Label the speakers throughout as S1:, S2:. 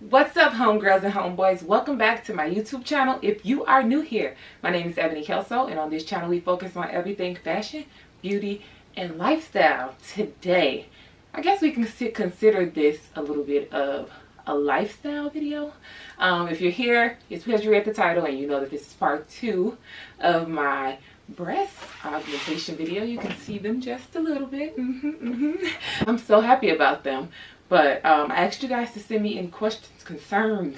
S1: What's up, homegirls and homeboys? Welcome back to my YouTube channel. If you are new here, my name is Ebony Kelso, and on this channel we focus on everything fashion, beauty, and lifestyle. Today, I guess we can consider this a little bit of a lifestyle video. If you're here, it's because you read the title and you know that this is part 2 of my breast augmentation video. You can see them just a little bit. I'm so happy about them. But I asked you guys to send me any questions, concerns,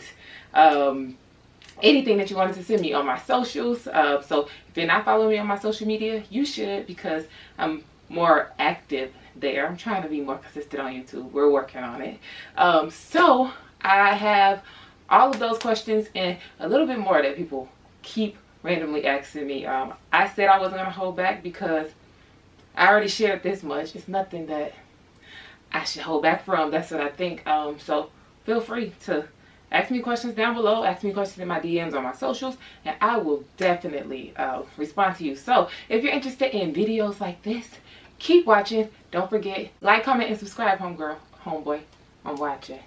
S1: anything that you wanted to send me on my socials. So if you're not following me on my social media, you should, because I'm more active there. I'm trying to be more consistent on YouTube. We're working on it. So I have all of those questions and a little bit more that people keep randomly asking me. I said I wasn't going to hold back because I already shared this much. It's nothing that I should hold back from. That's what I think. So feel free to ask me questions down below. Ask me questions in my DMs on my socials, and I will definitely respond to you. So if you're interested in videos like this, keep watching. Don't forget, like, comment, and subscribe, homegirl, homeboy. I'm watching.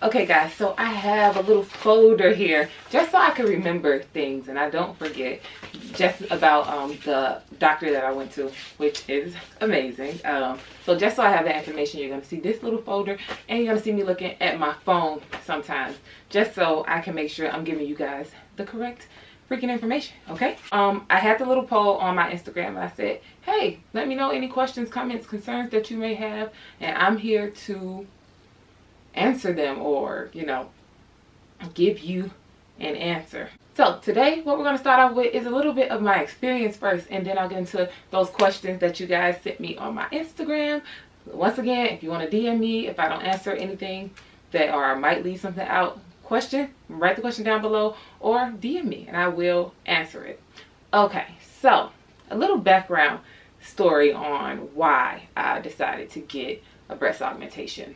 S1: Okay, guys, so I have a little folder here just so I can remember things and I don't forget, just about the doctor that I went to, which is amazing. So just so I have that information, you're going to see this little folder, and you're going to see me looking at my phone sometimes, just so I can make sure I'm giving you guys the correct freaking information. Okay, I had the little poll on my Instagram, and I said, hey, let me know any questions, comments, concerns that you may have, and I'm here to answer them, or give you an answer. So today what we're going to start off with is a little bit of my experience first, and then I'll get into those questions that you guys sent me on my Instagram. Once again, if you want to DM me if I don't answer anything that, or I might leave something out, write the question down below or DM me and I will answer it. Okay, so a little background story on why I decided to get a breast augmentation.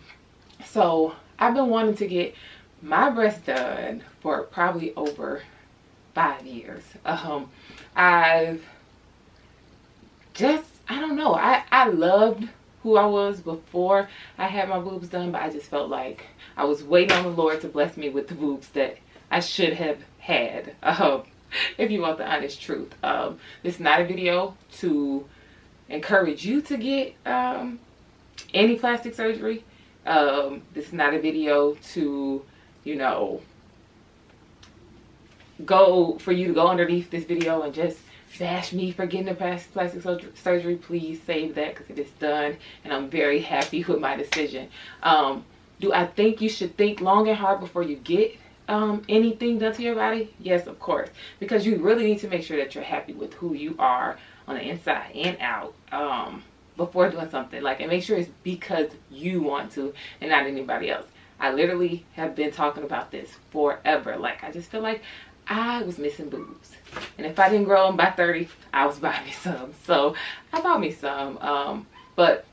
S1: So I've been wanting to get my breast done for probably over 5 years. I don't know. I loved who I was before I had my boobs done, but I just felt like I was waiting on the Lord to bless me with the boobs that I should have had. If you want the honest truth. This is not a video to encourage you to get any plastic surgery. This is not a video to, for you to go underneath this video and just bash me for getting a plastic surgery. Please save that, because it is done and I'm very happy with my decision. Do I think you should think long and hard before you get anything done to your body? Yes, of course, because you really need to make sure that you're happy with who you are on the inside and out. Before doing something, and make sure it's because you want to and not anybody else. I literally have been talking about this forever. I just feel like I was missing boobs, and if I didn't grow them by 30, I was buying me some. So I bought me some. But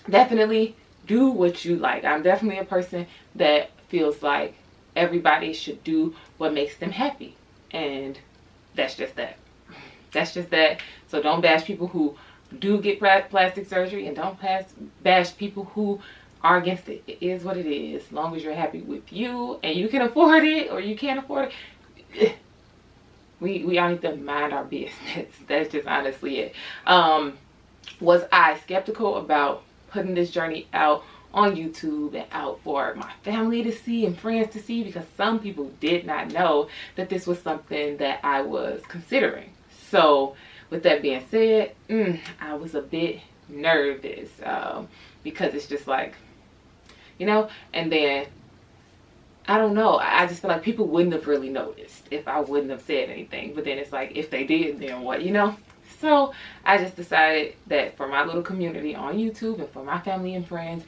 S1: definitely do what you like. I'm definitely a person that feels like everybody should do what makes them happy, and that's just that. That's just that. So don't bash people who do get plastic surgery, and don't bash people who are against it. It is what it is. As long as you're happy with you and you can afford it, or you can't afford it, we all need to mind our business. That's just honestly it. Was I skeptical about putting this journey out on YouTube and out for my family to see and friends to see, because some people did not know that this was something that I was considering. So with that being said, I was a bit nervous, because it's just and then, I don't know, I just feel like people wouldn't have really noticed if I wouldn't have said anything. But then it's like, if they did, then what, So I just decided that for my little community on YouTube and for my family and friends,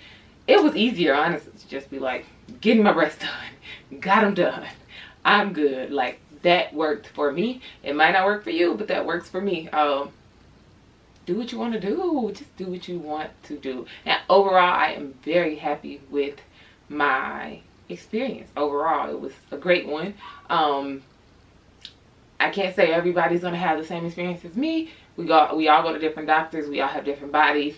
S1: it was easier, honestly, to just be like, getting my breasts done, got them done, I'm good. That worked for me. It might not work for you, but that works for me. Do what you want to do. Just do what you want to do. And overall, I am very happy with my experience. Overall, it was a great one. I can't say everybody's going to have the same experience as me. We all go to different doctors. We all have different bodies.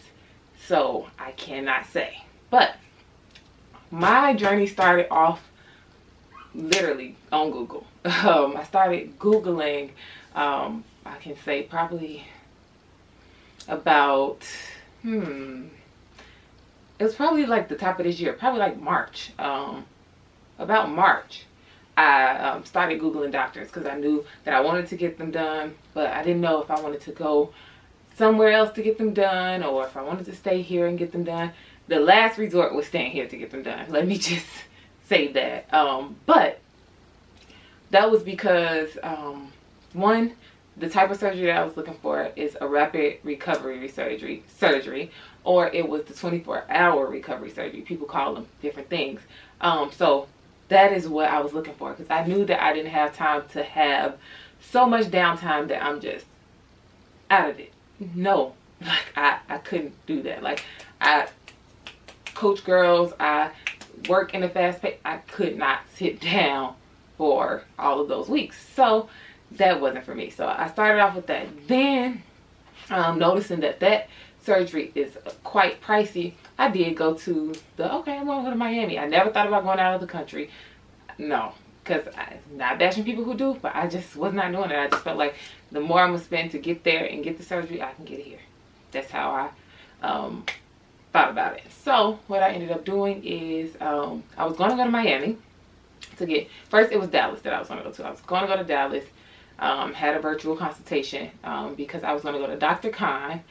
S1: So I cannot say. But my journey started off literally on Google. I started Googling, I can say probably about, it was probably like the top of this year, probably like March, about March. I started Googling doctors because I knew that I wanted to get them done, but I didn't know if I wanted to go somewhere else to get them done or if I wanted to stay here and get them done. The last resort was staying here to get them done. Let me just say that. But that was because, one, the type of surgery that I was looking for is a rapid recovery surgery, or it was the 24-hour recovery surgery. People call them different things. So that is what I was looking for, because I knew that I didn't have time to have so much downtime that I'm just out of it. No, like I couldn't do that. Like, I coach girls, I work in a fast pace. I could not sit down for all of those weeks. So that wasn't for me. So I started off with that. Then noticing that surgery is quite pricey, I did go to okay, I'm going to go to Miami. I never thought about going out of the country. No, because I'm not bashing people who do, but I just was not doing it. I just felt like the more I'm going to spend to get there and get the surgery, I can get it here. That's how I thought about it. So what I ended up doing is I was going to go to Miami to get, first it was Dallas that I was going to go to. I was going to go to Dallas, had a virtual consultation because I was going to go to Dr. Khan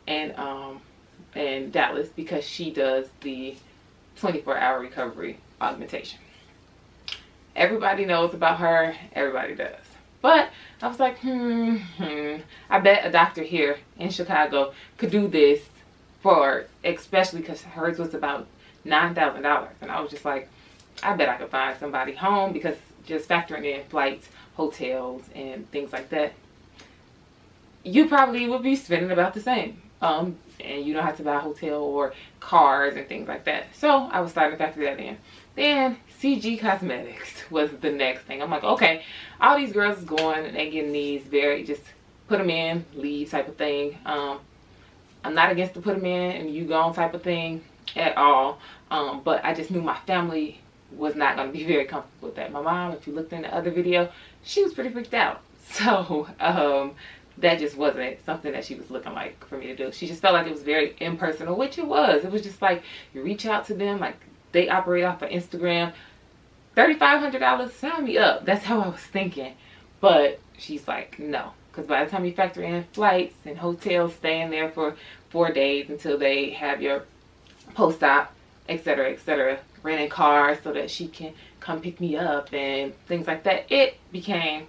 S1: and Dallas, because she does the 24-hour recovery augmentation. Everybody knows about her. Everybody does. But I was like, I bet a doctor here in Chicago could do this for, especially because hers was about $9,000. And I was just like, I bet I could find somebody home, because just factoring in flights, hotels, and things like that, you probably would be spending about the same. And you don't have to buy a hotel or cars and things like that. So I was starting to factor that in. Then CG Cosmetics was the next thing. I'm like, okay, all these girls is going and they getting these very, just put them in, leave type of thing. I'm not against the put them in and you gone type of thing at all. But I just knew my family was not going to be very comfortable with that. My mom, if you looked in the other video, she was pretty freaked out. So that just wasn't something that she was looking like for me to do. She just felt like it was very impersonal, which it was. It was just like, you reach out to them, like they operate off of Instagram. $3,500, sign me up. That's how I was thinking. But she's like, no. Because by the time you factor in flights and hotels, staying there for 4 days until they have your post-op, etc., renting cars so that she can come pick me up and things like that, it became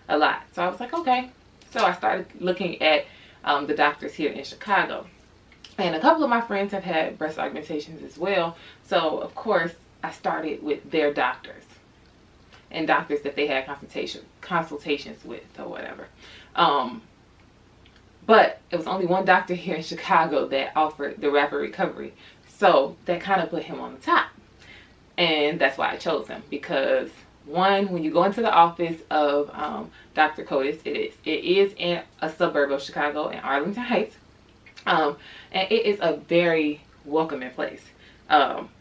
S1: a lot. So I was like, okay. So I started looking at the doctors here in Chicago. And a couple of my friends have had breast augmentations as well. So, of course, I started with their doctors. And doctors that they had consultations with or whatever. But it was only one doctor here in Chicago that offered the rapid recovery. So that kind of put him on the top. And that's why I chose him. Because one, when you go into the office of Dr. Kotis, it is in a suburb of Chicago in Arlington Heights. And it is a very welcoming place.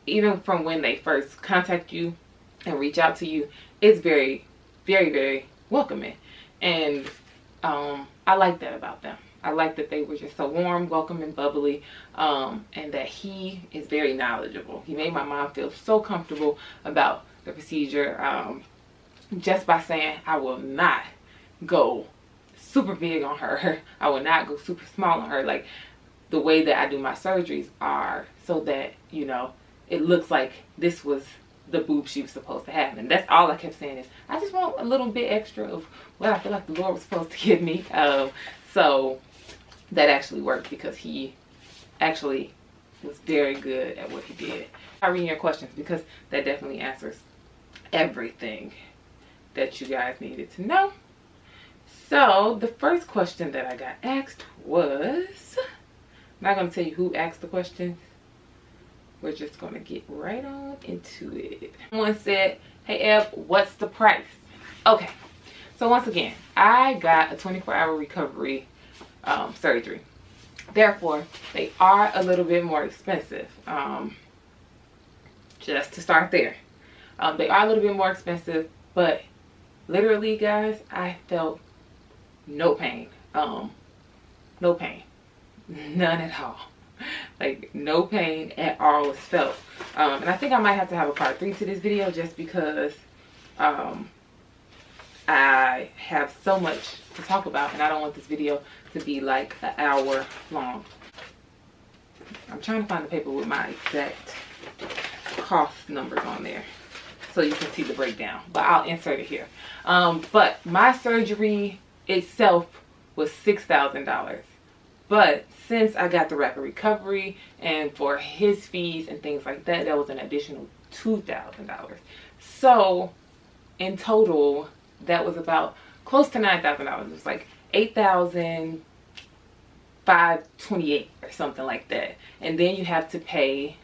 S1: Even from when they first contact you and reach out to you, it's very, very, very welcoming. And I like that about them. I like that they were just so warm, welcoming, bubbly, and that he is very knowledgeable. He made my mom feel so comfortable about the procedure, just by saying I will not go super big on her. I will not go super small on her. Like, the way that I do my surgeries are so that, you know, it looks like this was the boob she was supposed to have. And that's all I kept saying is, I just want a little bit extra of what I feel like the Lord was supposed to give me. So that actually worked, because he actually was very good at what he did. I read your questions, because that definitely answers everything that you guys needed to know. So the first question that I got asked was, I'm not going to tell you who asked the question. We're just going to get right on into it. Someone said, hey Eb, what's the price? Okay, so once again, I got a 24-hour recovery surgery. Therefore, they are a little bit more expensive. just to start there. They are a little bit more expensive, but literally, guys, I felt no pain. No pain. None at all. Like, no pain at all was felt. And I think I might have to have a part 3 to this video, just because I have so much to talk about, and I don't want this video to be like an hour long. I'm trying to find the paper with my exact cost numbers on there so you can see the breakdown, but I'll insert it here. But my surgery itself was $6,000. But since I got the rapid recovery and for his fees and things like that, that was an additional $2,000. So in total, that was about close to $9,000. It was like $8,528 or something like that. And then you have to pay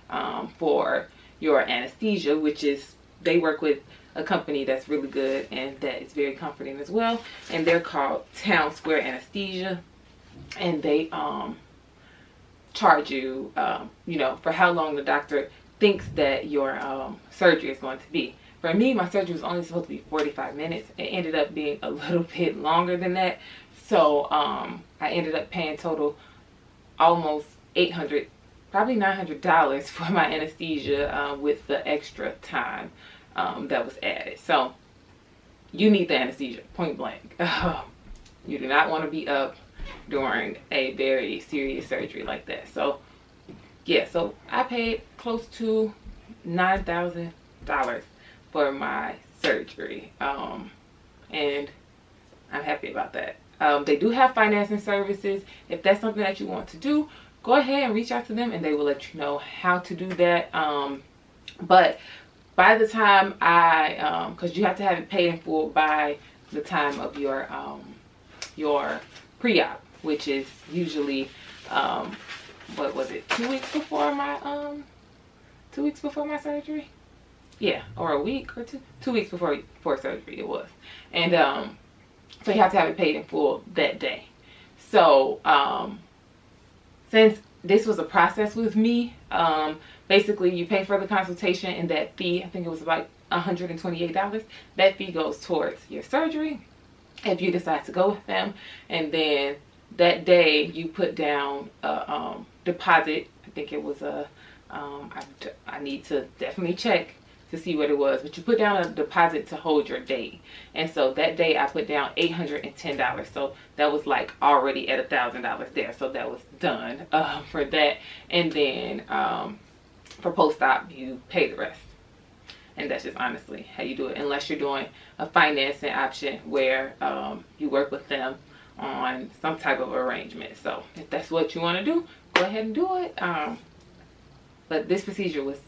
S1: for your anesthesia, which is, they work with a company that's really good and that is very comforting as well. And they're called Town Square Anesthesia. And they charge you, you know, for how long the doctor thinks that your surgery is going to be. For me, my surgery was only supposed to be 45 minutes. It ended up being a little bit longer than that. So I ended up paying total almost $800, probably $900 for my anesthesia with the extra time that was added. So you need the anesthesia, point blank. You do not want to be up during a very serious surgery like that. So yeah, so I paid close to $9,000 for my surgery, and I'm happy about that. They do have financing services. If that's something that you want to do, go ahead and reach out to them and they will let you know how to do that. But by the time because you have to have it paid in full by the time of your pre-op, which is usually what was it, 2 weeks before my 2 weeks before my surgery? Yeah, or a week or 2 weeks before surgery it was. And so you have to have it paid in full that day. So since this was a process with me, basically you pay for the consultation, and that fee, I think it was like $128, that fee goes towards your surgery if you decide to go with them. And then that day you put down a deposit. I think it was a I need to definitely check to see what it was, but you put down a deposit to hold your date. And so that day I put down $810. So that was like already at $1,000 there. So that was done for that. And then for post-op, you pay the rest. And that's just honestly how you do it, unless you're doing a financing option where you work with them on some type of arrangement. So if that's what you want to do, go ahead and do it. But this procedure was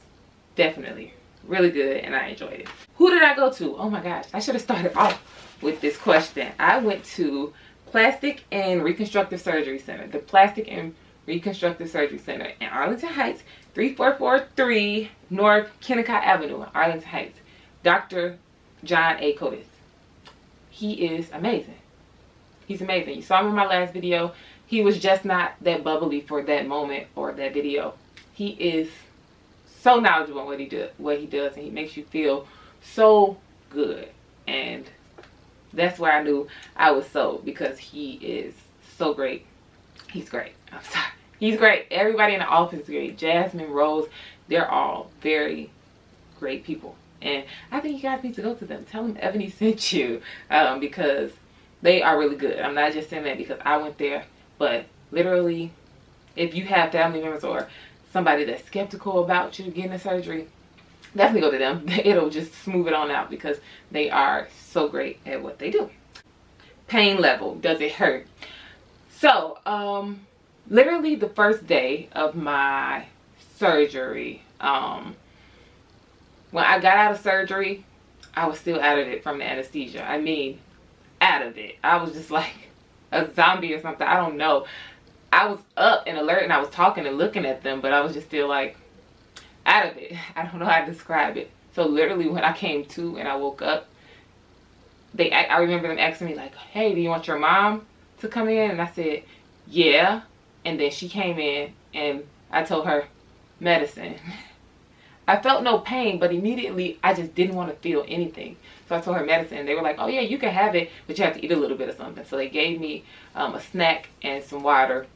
S1: definitely really good and I enjoyed it. Who did I go to? Oh my gosh, I should have started off with this question. I went to Plastic and Reconstructive Surgery Center, the Plastic and Reconstructive Surgery Center in Arlington Heights, 3443 North Kennicott Avenue, Arlington Heights. Dr. John A. Kotis. He is amazing. He's amazing. You saw him in my last video. He was just not that bubbly for that moment or that video. He is so knowledgeable in what he does, and he makes you feel so good. And that's where I knew I was sold, because he is so great. He's great. I'm sorry. He's great. Everybody in the office is great. Jasmine, Rose, they're all very great people. And I think you guys need to go to them. Tell them Ebony sent you, because they are really good. I'm not just saying that because I went there, but literally, if you have family members or somebody that's skeptical about you getting a surgery, definitely go to them. It'll just smooth it on out because they are so great at what they do. Pain level. Does it hurt? So, literally the first day of my surgery, when I got out of surgery, I was still out of it from the anesthesia. I mean, out of it. I was just like a zombie or something. I don't know. I was up and alert and I was talking and looking at them, but I was just still like out of it. I don't know how to describe it. So literally when I came to and I woke up, I remember them asking me like, hey, do you want your mom to come in? And I said, yeah. And then she came in and I told her, medicine. I felt no pain, but immediately I just didn't want to feel anything. So I told her medicine, and they were like, oh yeah, you can have it, but you have to eat a little bit of something. So they gave me a snack and some water.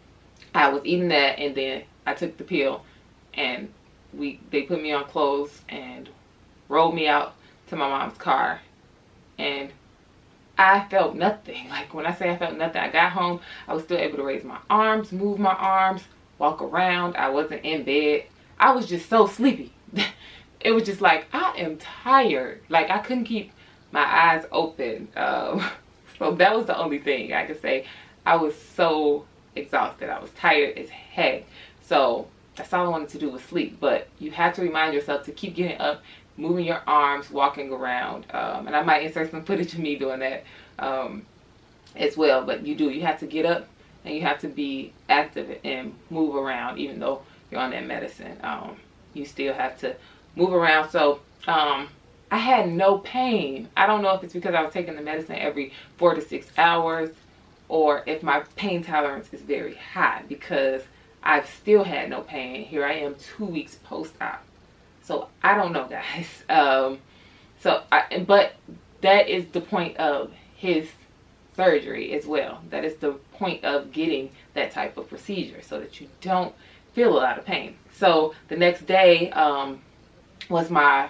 S1: I was eating that, and then I took the pill, and they put me on clothes and rolled me out to my mom's car, and I felt nothing. Like, when I say I felt nothing, I got home, I was still able to raise my arms, move my arms, walk around. I wasn't in bed. I was just so sleepy. It was just like, I am tired. Like, I couldn't keep my eyes open. So that was the only thing I could say. I was so exhausted. I was tired as heck. So that's all I wanted to do was sleep. But you have to remind yourself to keep getting up, moving your arms, walking around. And I might insert some footage of me doing that as well. But you have to get up, and you have to be active and move around. Even though you're on that medicine, you still have to move around. So I had no pain. I don't know if it's because I was taking the medicine every 4 to 6 hours, or if my pain tolerance is very high, because I've still had no pain. Here I am 2 weeks post-op. So I don't know, guys. But that is the point of his surgery as well. That is the point of getting that type of procedure, so that you don't feel a lot of pain. So the next day was my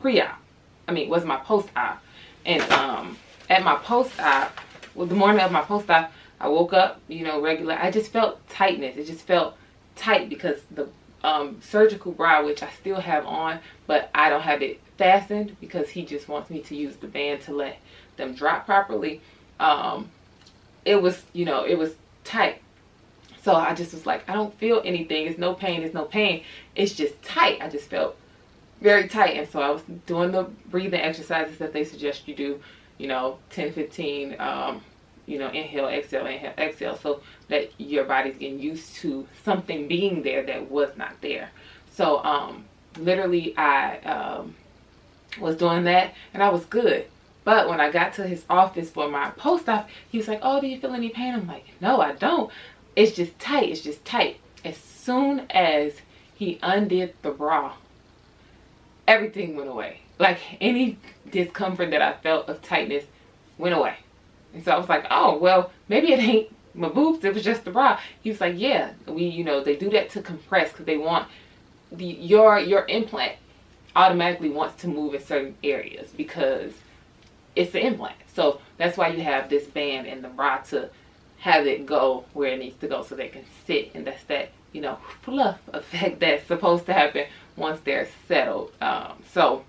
S1: was my post-op. And at my post-op, the morning of my post-op, I woke up, regular. I just felt tightness. It just felt tight because the surgical bra, which I still have on, but I don't have it fastened because he just wants me to use the band to let them drop properly. It was tight. So I just was like, I don't feel anything. It's no pain. It's no pain. It's just tight. I just felt very tight. And so I was doing the breathing exercises that they suggest you do, 10, 15, inhale, exhale, so that your body's getting used to something being there that was not there. So literally I was doing that, and I was good. But when I got to his office for my post-op, he was like, oh, do you feel any pain? I'm like, no, I don't. It's just tight. It's just tight. As soon as he undid the bra, everything went away. Like, any discomfort that I felt of tightness went away. And so I was like, oh, well, maybe it ain't my boobs. It was just the bra. He was like, yeah, they do that to compress because they want your implant automatically wants to move in certain areas because it's the implant. So that's why you have this band and the bra to have it go where it needs to go so they can sit. And that's that, fluff effect that's supposed to happen once they're settled. So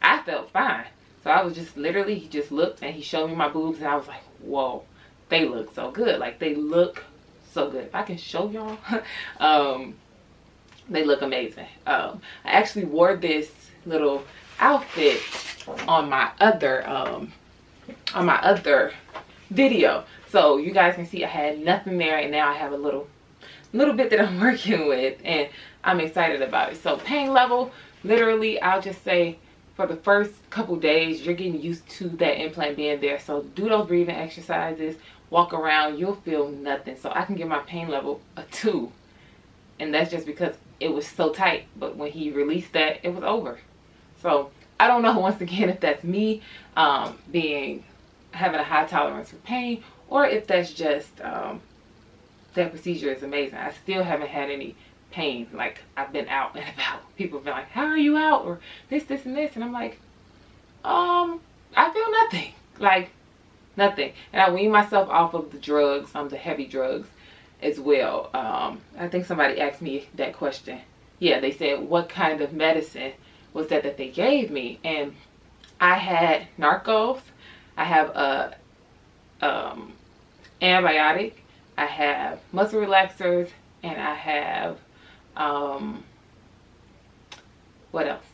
S1: I felt fine. So I was just literally, he just looked and he showed me my boobs, and I was like, whoa, they look so good. Like, they look so good. If I can show y'all, they look amazing. I actually wore this little outfit on my other video. So you guys can see I had nothing there, and now I have a little bit that I'm working with, and I'm excited about it. So pain level, literally, I'll just say, for the first couple days, you're getting used to that implant being there. So do those breathing exercises, walk around, you'll feel nothing. So I can give my pain level a 2. And that's just because it was so tight. But when he released that, it was over. So I don't know, once again, if that's me having a high tolerance for pain, or if that's just that procedure is amazing. I still haven't had any pain. Like, I've been out and about, people have been like, how are you out, or this and this, and I'm like, I feel nothing, like nothing. And I wean myself off of the drugs, the heavy drugs as well. I think somebody asked me that question. Yeah, they said, what kind of medicine was that they gave me? And I had Narcos, I have a antibiotic, I have muscle relaxers, and I have what else?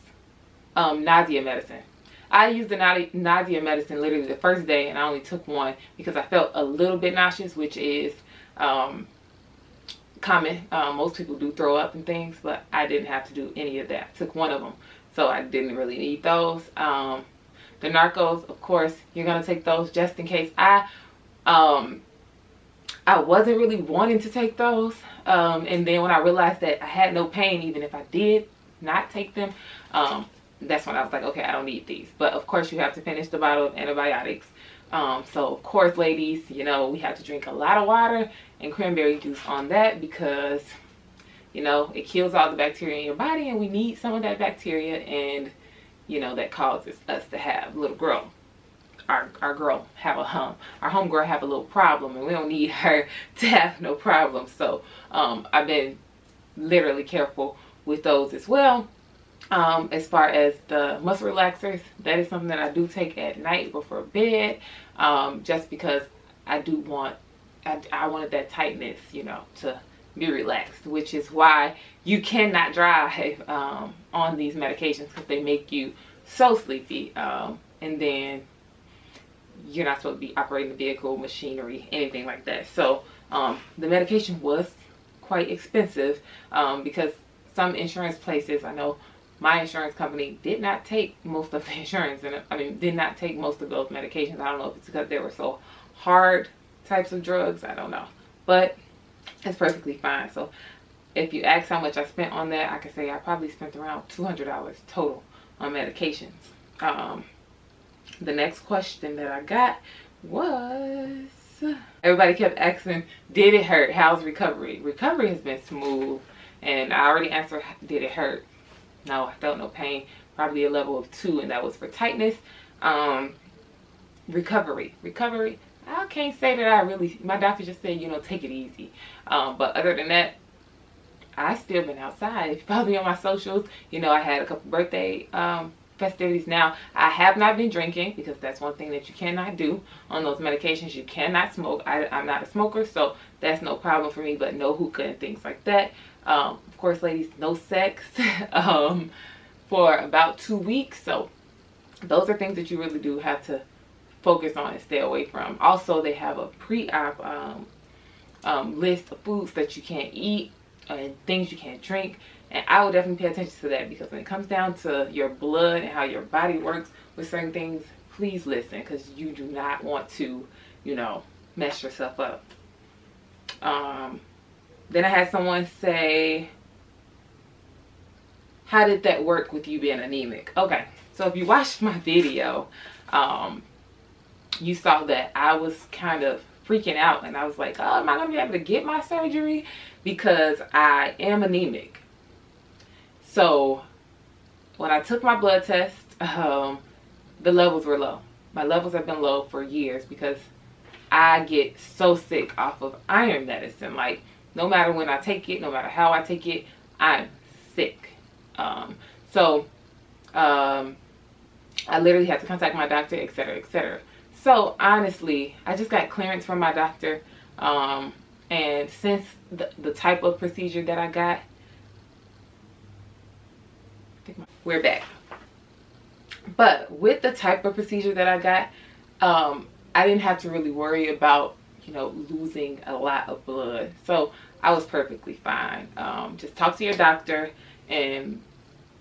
S1: Nausea medicine. I used the nausea medicine literally the first day, and I only took one because I felt a little bit nauseous, which is common. Most people do throw up and things, but I didn't have to do any of that. I took one of them, so I didn't really need those. The Narcos, of course, you're gonna take those just in case. I wasn't really wanting to take those, and then when I realized that I had no pain, even if I did not take them, that's when I was like, okay, I don't need these. But of course you have to finish the bottle of antibiotics. So of course, ladies, you know, we have to drink a lot of water and cranberry juice on that, because, you know, it kills all the bacteria in your body, and we need some of that bacteria, and, you know, that causes us to have little girl. Our girl have our homegirl have a little problem, and we don't need her to have no problem. So I've been literally careful with those as well. As far as the muscle relaxers, that is something that I do take at night before bed, just because I do want, I wanted that tightness, you know, to be relaxed, which is why you cannot drive on these medications, because they make you so sleepy, and then you're not supposed to be operating the vehicle, machinery, anything like that. So the medication was quite expensive, because some insurance places, I know my insurance company did not take most of the insurance, and I mean did not take most of those medications. I don't know if it's because they were so hard types of drugs, I don't know, but it's perfectly fine. So if you ask how much I spent on that, I could say I probably spent around $200 total on medications. The next question that I got was, everybody kept asking, did it hurt? How's recovery? Recovery has been smooth, and I already answered, did it hurt? No, I felt no pain, probably a level of 2, and that was for tightness. Recovery, I can't say that I really, my doctor just said, you know, take it easy. But other than that, I still been outside. If you follow me on my socials, you know, I had a couple birthday festivities. Now, I have not been drinking, because that's one thing that you cannot do on those medications. You cannot smoke. I'm not a smoker, so that's no problem for me, but no hookah and things like that. Of course, ladies, no sex for about 2 weeks. So those are things that you really do have to focus on and stay away from. Also, they have a pre-op list of foods that you can't eat and things you can't drink. And I will definitely pay attention to that, because when it comes down to your blood and how your body works with certain things, please listen, because you do not want to, you know, mess yourself up. Then I had someone say, how did that work with you being anemic? Okay, so if you watched my video, you saw that I was kind of freaking out, and I was like, oh, am I going to be able to get my surgery? Because I am anemic. So when I took my blood test, the levels were low. My levels have been low for years, because I get so sick off of iron medicine. Like, no matter when I take it, no matter how I take it, I'm sick. So I literally had to contact my doctor, etc., etc. So honestly, I just got clearance from my doctor, and since the type of procedure that I got, we're back. But with the type of procedure that I got, I didn't have to really worry about, you know, losing a lot of blood. So I was perfectly fine. Just talk to your doctor and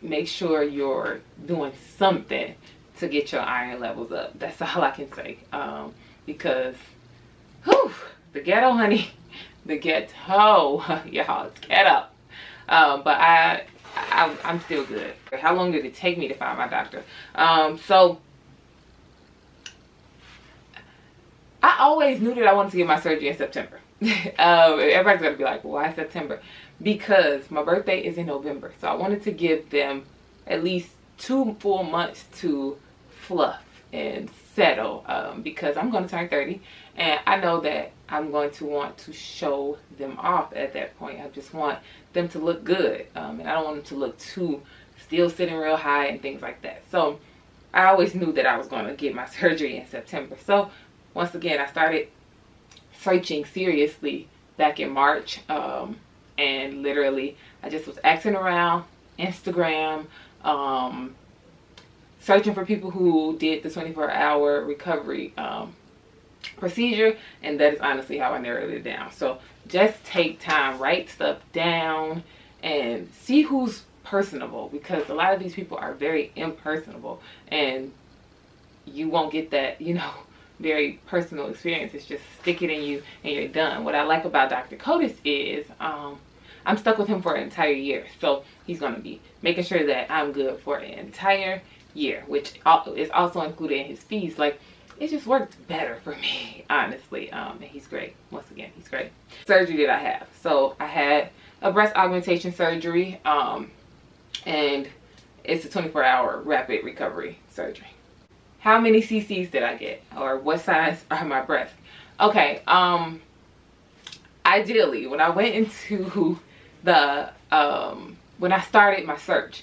S1: make sure you're doing something to get your iron levels up. That's all I can say. Because, whew, the ghetto, honey, the ghetto, y'all, it's ghetto. But I'm still good. How long did it take me to find my doctor? So I always knew that I wanted to get my surgery in September. Everybody's gonna be like, why September? Because my birthday is in November, so I wanted to give them at least 2 full months to fluff and settle, because I'm going to turn 30, and I know that I'm going to want to show them off at that point. I just want them to look good, and I don't want them to look too still sitting real high and things like that. So I always knew that I was going to get my surgery in September. So once again, I started searching seriously back in March, and literally I just was asking around Instagram, searching for people who did the 24-hour recovery procedure, and that is honestly how I narrowed it down. So just take time, write stuff down, and see who's personable, because a lot of these people are very impersonable, and you won't get that, you know, very personal experience. It's just stick it in you and you're done. What I like about Dr. Kotis is, I I'm stuck with him for an entire year. So he's going to be making sure that I'm good for an entire year, which is also included in his fees. Like, it just worked better for me, honestly. And he's great. Once again, he's great. Surgery that I have. So I had a breast augmentation surgery, and it's a 24-hour rapid recovery surgery. How many cc's did I get, or what size are my breasts? Okay, ideally, when I went into the when I started my search,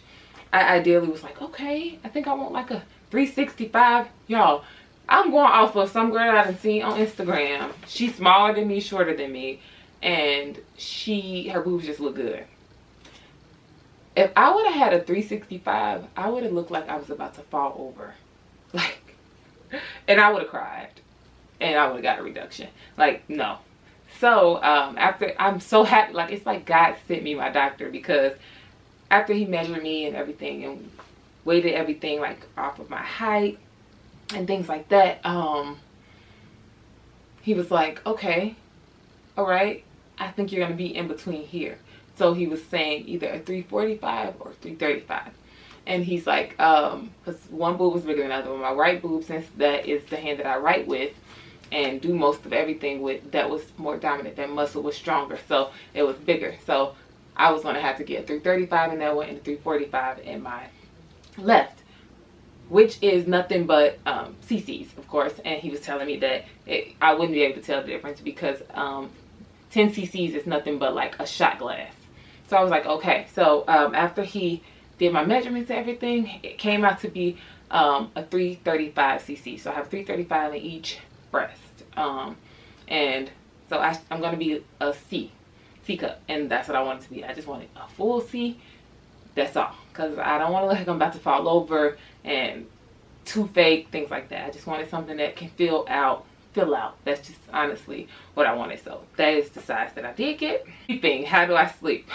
S1: I ideally was like, okay, I think I want like a 365. Y'all, I'm going off of some girl I done seen on Instagram. She's smaller than me, shorter than me, and her boobs just look good. If I would have had a 365, I would have looked like I was about to fall over. Like, and I would have cried. And I would have got a reduction. Like, no. So, after, I'm so happy. Like, it's like God sent me my doctor, because after he measured me and everything and weighted everything, like, off of my height and things like that, he was like, okay, all right, I think you're going to be in between here. So he was saying either a 345 or 335. And he's like, because one boob was bigger than the other one. My right boob, since that is the hand that I write with and do most of everything with, that was more dominant. That muscle was stronger, so it was bigger. So I was going to have to get a 335 in that one and a 345 in my left, which is nothing but cc's, of course. And he was telling me that I wouldn't be able to tell the difference, because 10 cc's is nothing but like a shot glass. So I was like, okay. So after he did my measurements and everything, it came out to be a 335 cc. So I have 335 in each breast. And so I'm going to be a C cup. And that's what I want it to be. I just wanted a full C. That's all. Because I don't want to look like I'm about to fall over and too fake, things like that. I just wanted something that can fill out. That's just honestly what I wanted. So that is the size that I did get. Sleeping. How do I sleep?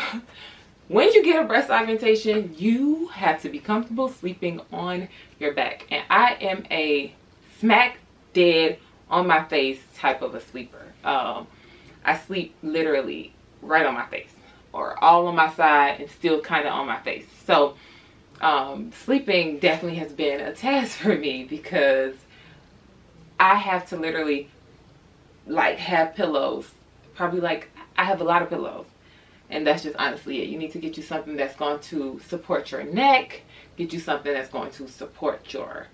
S1: When you get a breast augmentation, you have to be comfortable sleeping on your back. And I am a smack dead on my face type of a sleeper. I sleep literally right on my face, or all on my side and still kind of on my face. So sleeping definitely has been a task for me, because I have to literally like have pillows. Probably like, I have a lot of pillows. And that's just honestly it. You need to get you something that's going to support your neck. Get you something that's going to support your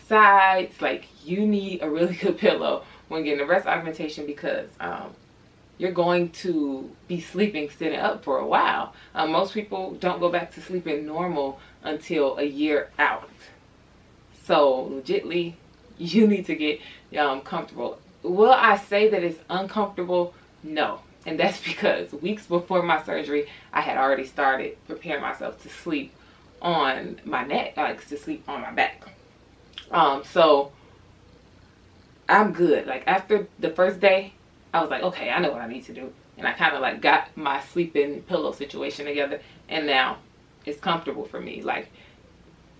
S1: sides. Like, you need a really good pillow when getting a breast augmentation, because you're going to be sleeping sitting up for a while. Most people don't go back to sleeping normal until a year out. So legitly, you need to get comfortable. Will I say that it's uncomfortable? No. And that's because weeks before my surgery, I had already started preparing myself to sleep on my neck, like to sleep on my back. So I'm good. Like, after the first day, I was like, okay, I know what I need to do. And I kind of like got my sleeping pillow situation together, and now it's comfortable for me. Like,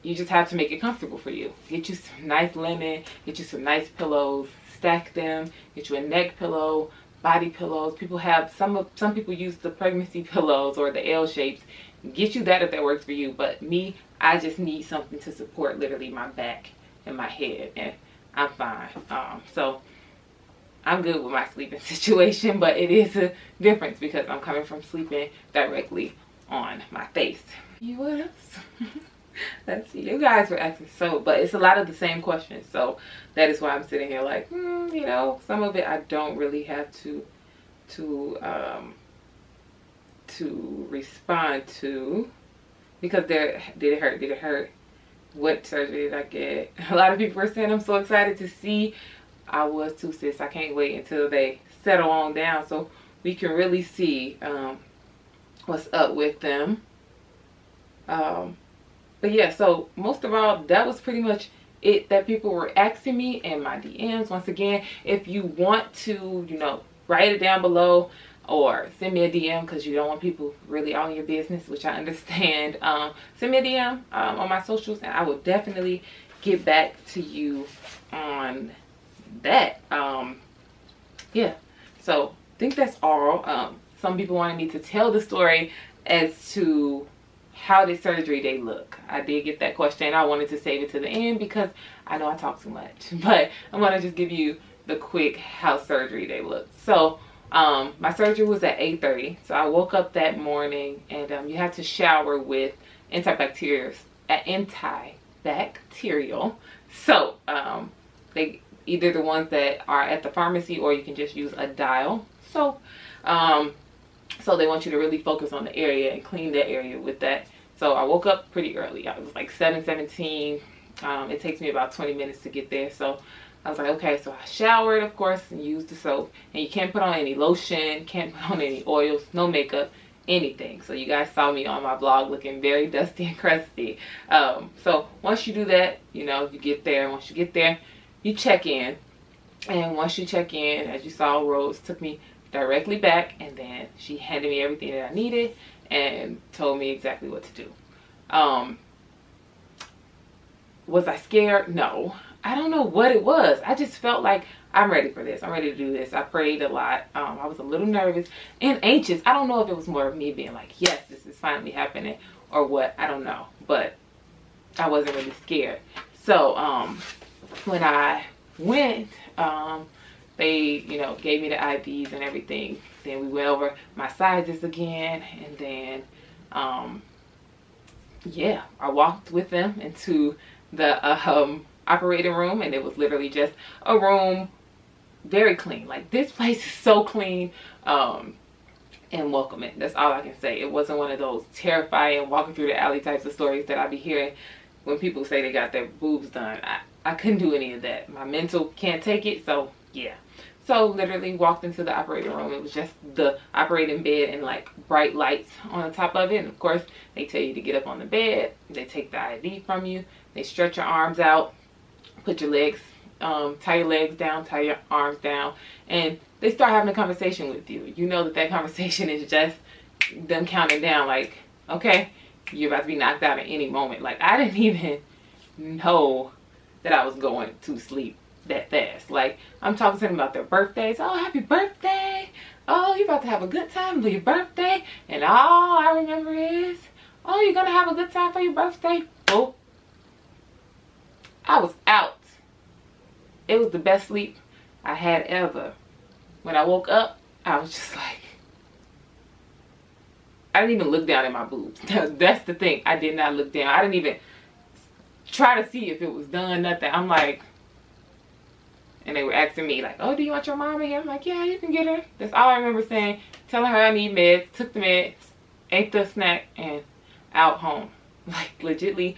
S1: you just have to make it comfortable for you. Get you some nice linen, get you some nice pillows, stack them, get you a neck pillow, body pillows. People have, some people use the pregnancy pillows or the L shapes. Get you that if that works for you. But me, I just need something to support literally my back and my head, and I'm fine. So I'm good with my sleeping situation, but it is a difference because I'm coming from sleeping directly on my face. What else? Let's see. You guys were asking but it's a lot of the same questions. So that is why I'm sitting here like, you know, some of it I don't really have to respond to, because did it hurt? Did it hurt? What surgery did I get? A lot of people are saying I'm so excited to see. I was too, sis. I can't wait until they settle on down so we can really see what's up with them. But yeah, so most of all, that was pretty much it that people were asking me in my DMs. Once again, if you want to, you know, write it down below or send me a DM because you don't want people really all in your business, which I understand. Send me a DM on my socials, and I will definitely get back to you on that. Yeah, so I think that's all. some people wanted me to tell the story as to how did surgery day look. I did get that question. I wanted to save it to the end because I know I talk too much, but I'm gonna just give you the quick how surgery day looked. So my surgery was at 8:30. So I woke up that morning, and you have to shower with antibacterial soap. They either the ones that are at the pharmacy, or you can just use a dial soap. So they want you to really focus on the area and clean that area with that. So I woke up pretty early. It was like 7:17. It takes me about 20 minutes to get there. So I was like, okay. So I showered, of course, and used the soap. And you can't put on any lotion, can't put on any oils, no makeup, anything. So you guys saw me on my vlog looking very dusty and crusty. So once you do that, you know, you get there. Once you get there, you check in. And once you check in, as you saw, Rose took me directly back, and then she handed me everything that I needed and told me exactly what to do. Was I scared? No. I don't know what it was. I just felt like I'm ready for this. I'm ready to do this. I prayed a lot. I was a little nervous and anxious. I don't know if it was more of me being like, yes, this is finally happening, or what. I don't know. But I wasn't really scared. So when I went, they, you know, gave me the IVs and everything. Then we went over my sizes again, and then yeah, I walked with them into the operating room, and it was literally just a room, very clean. Like, this place is so clean and welcoming. That's all I can say. It wasn't one of those terrifying walking through the alley types of stories that I be hearing when people say they got their boobs done. I couldn't do any of that. My mental can't take it. So yeah. So literally walked into the operating room. It was just the operating bed and like bright lights on the top of it. And of course, they tell you to get up on the bed. They take the IV from you. They stretch your arms out, put your legs, tie your legs down, tie your arms down, and they start having a conversation with you. You know that conversation is just them counting down, like, okay, you're about to be knocked out at any moment. Like, I didn't even know that I was going to sleep that fast. Like, I'm talking to them about their birthdays. Oh, happy birthday. Oh, you're about to have a good time for your birthday. And all I remember is, oh, you're going to have a good time for your birthday. Oh, I was out. It was the best sleep I had ever. When I woke up, I was just like, I didn't even look down at my boobs. That's the thing. I did not look down. I didn't even try to see if it was done, nothing. I'm like, and they were asking me like, oh, do you want your mom in here? I'm like, yeah, you can get her. That's all I remember saying. Telling her I need meds, took the meds, ate the snack, and out home. Like, legitly,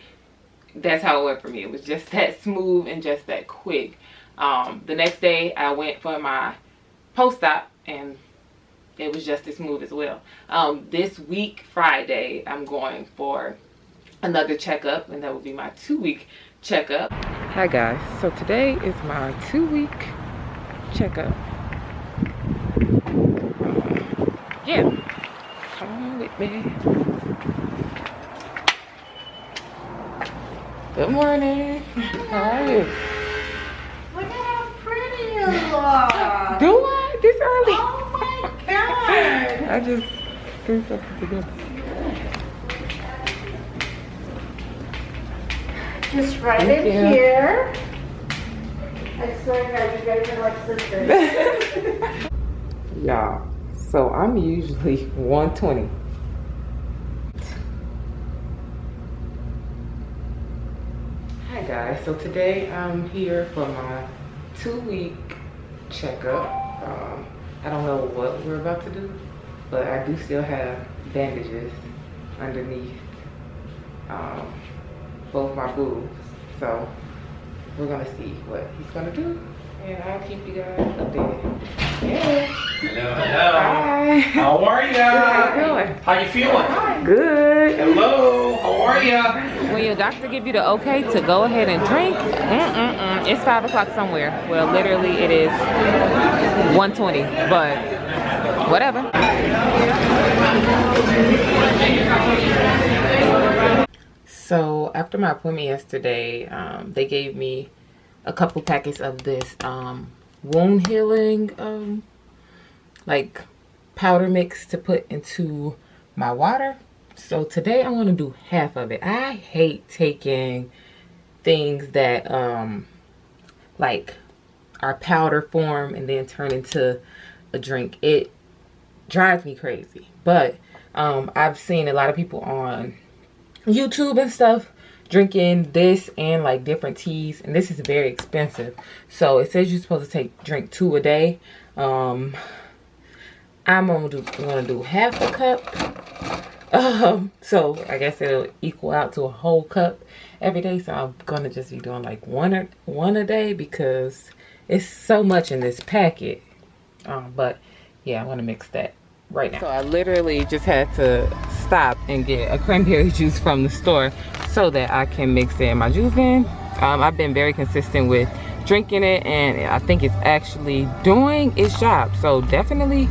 S1: that's how it went for me. It was just that smooth and just that quick. The next day I went for my post-op, and it was just as smooth as well. This week, Friday, I'm going for another checkup, and that will be my 2-week checkup. Hi guys, so today is my 2-week checkup. Yeah, come on with me. Good morning. How are you?
S2: Look at how pretty you look.
S1: Do I? This early?
S2: Oh my god.
S1: I just threw something together.
S2: Just right
S1: Thank
S2: in
S1: you.
S2: here. I swear to God, you guys are like sisters.
S1: Y'all, so I'm usually 120. Hi guys, so today I'm here for my 2-week checkup. I don't know what we're about to do, but I do still have bandages underneath both my boobs. So we're gonna see what he's gonna do, and I'll keep you guys updated. Yeah.
S3: Hello, hello.
S1: Hi.
S3: How are ya?
S1: How you doing?
S3: How you feeling?
S1: Good.
S3: Hello, how are ya?
S1: When your doctor give you the okay to go ahead and drink, it's 5 o'clock somewhere. Well, literally it is 1:20, but whatever. So after my appointment yesterday, they gave me a couple packets of this wound healing, like powder mix to put into my water. So today I'm going to do half of it. I hate taking things that like are powder form and then turn into a drink. It drives me crazy. But I've seen a lot of people on YouTube and stuff drinking this and like different teas, and this is very expensive. So it says you're supposed to drink 2 a day. I'm gonna do half a cup. So I guess it'll equal out to a whole cup every day. So I'm gonna just be doing like one a day because it's so much in this packet. But yeah, I want to mix that right now. So I literally just had to stop and get a cranberry juice from the store so that I can mix it in my Juven. I've been very consistent with drinking it, and I think it's actually doing its job. So definitely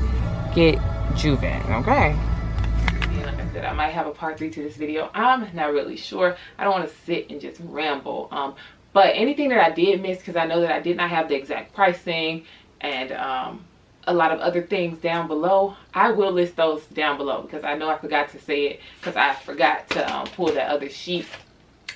S1: get Juven, okay? And like I said, I might have a part 3 to this video. I'm not really sure. I don't want to sit and just ramble. But anything that I did miss, because I know that I did not have the exact pricing and a lot of other things down below, I will list those down below, because I know I forgot to say it because I forgot to pull that other sheet,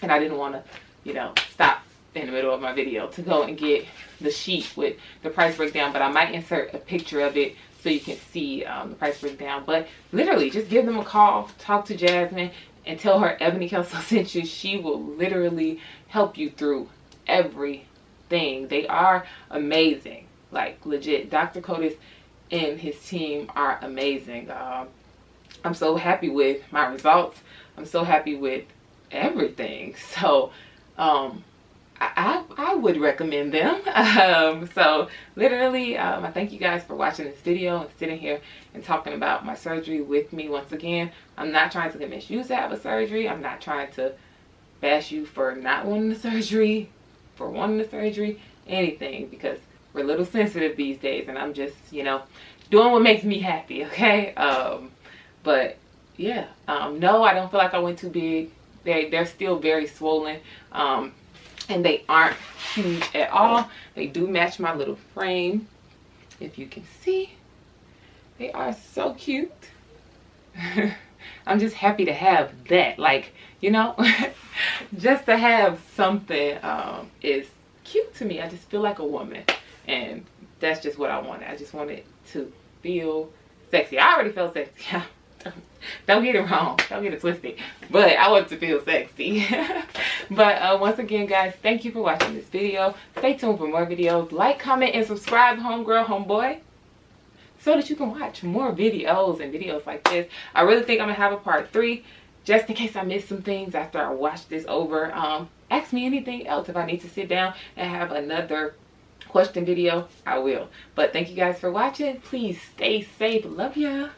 S1: and I didn't want to, you know, stop in the middle of my video to go and get the sheet with the price breakdown. But I might insert a picture of it so you can see the price breakdown. But literally, just give them a call, talk to Jasmine, and tell her Ebony Kelso sent you. She will literally help you through everything. They are amazing. Like, legit, Dr. Kotis and his team are amazing. I'm so happy with my results. I'm so happy with everything. So I would recommend them. So literally, I thank you guys for watching this video and sitting here and talking about my surgery with me. Once again, I'm not trying to convince you to have a surgery. I'm not trying to bash you for not wanting the surgery, for wanting the surgery, anything, because we're a little sensitive these days, and I'm just, you know, doing what makes me happy, okay? But yeah, no, I don't feel like I went too big. They're still very swollen, and they aren't huge at all. They do match my little frame, if you can see. They are so cute. I'm just happy to have that, like, you know, just to have something is cute to me. I just feel like a woman. And that's just what I wanted. I just wanted to feel sexy. I already felt sexy. Don't get it wrong. Don't get it twisted. But I want to feel sexy. But once again, guys, thank you for watching this video. Stay tuned for more videos. Like, comment, and subscribe, homegirl, homeboy, so that you can watch more videos and videos like this. I really think I'm going to have a part 3, just in case I miss some things after I watch this over. Ask me anything else. If I need to sit down and have another question video, I will. But thank you guys for watching. Please stay safe. Love ya.